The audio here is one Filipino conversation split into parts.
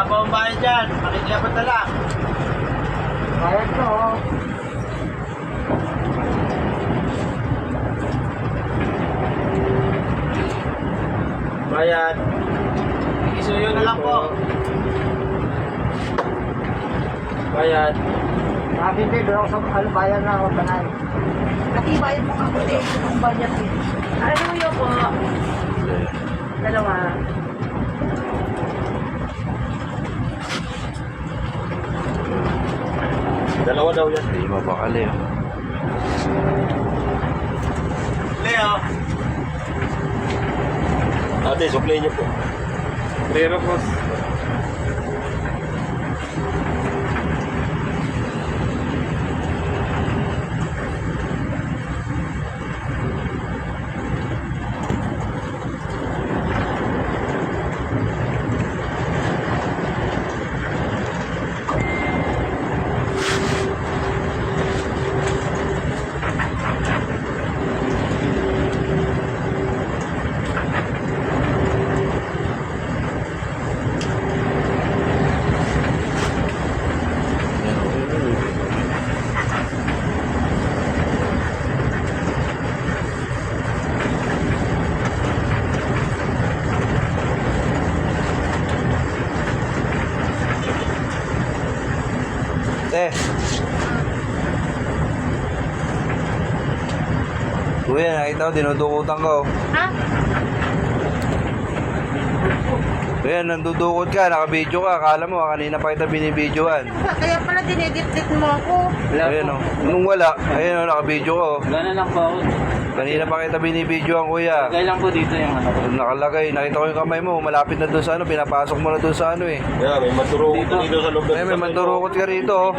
Wala pa ang bahay dyan. Makikiapat na lang. Bayad ko. Bayad. Isuyo na lang po. Bayad. Sabi din, doon ako sa bayan na ako tanay. Natibayan mo nga po din ang budget eh. Ano yun po? Dalawa. Dalawa daw yan. Hindi mapakali. Leo. Ate, supply niyo po. Pero po. Kuya, nakita ko, dinudukutan ko. Ha? Kuya, nandudukot ka, nakabidyo ka. Akala mo, kanina pa kita binibidyoan. Kaya pala dinedit-dit mo ako. Ayan o. Nung wala, ayan o, nakabidyo ko. Gano'n lang po ako. Kanina pa kita binibidyoan, kuya. Lagay lang po dito yung ano ko. Nakalagay, nakita ko yung kamay mo, malapit na doon sa ano, pinapasok mo na doon sa ano eh. Yeah, may mandurukot dito sa loob. Ay, may mandurukot ka rito oh.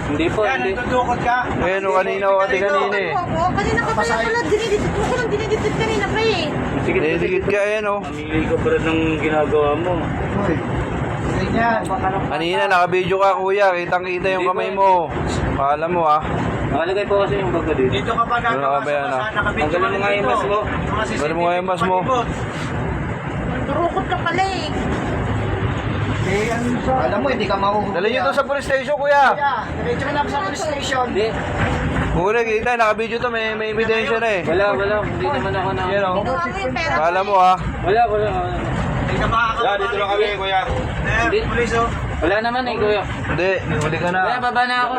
Hindi po, Yan, hindi. nagdudukot ka. Ayan o, kanina o, ati kanina eh. Ako, kanina ka pala dinedit mo ko lang dinedit kanina pa eh. Sige, Didikit ka, ayan o. Mamili ka pa rin ng ginagawa mo. Ganyan. Kanina, nakabidyo ka kuya, kitang-kita yung kamay mo. Akala mo ah. Nakalagay po kasi yung bago dito. Dito ka pa Ano ka ba yan, ah? Tanggalin mo nga yung mas mo. Tanggalin mo nga yung mas mo. Turukot ka pala eh. Alam mo, hindi ka mahuhuli. Dali nyo to sa police station kuya. Diretso ka na sa police station. Hindi. Kuya, kita, nakabidyo to, may ebidensya na eh. Wala. Hindi naman ako na. Yan o. Kinuha mo yung pera. Akala mo ah. Wala. Hindi ka makakabalik. Dito lang kami, kuya. Hindi. Pulis oh. Wala naman eh, kuya. Hindi, huli ka na. Kuya, baba na ako.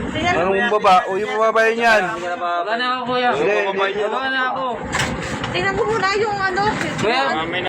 Tingnan mo. Anong baba? Uy, bababayin yan. Baba na ako, kuya. Hindi, Baba na ako. Tingnan mo muna yung ano. Kuya,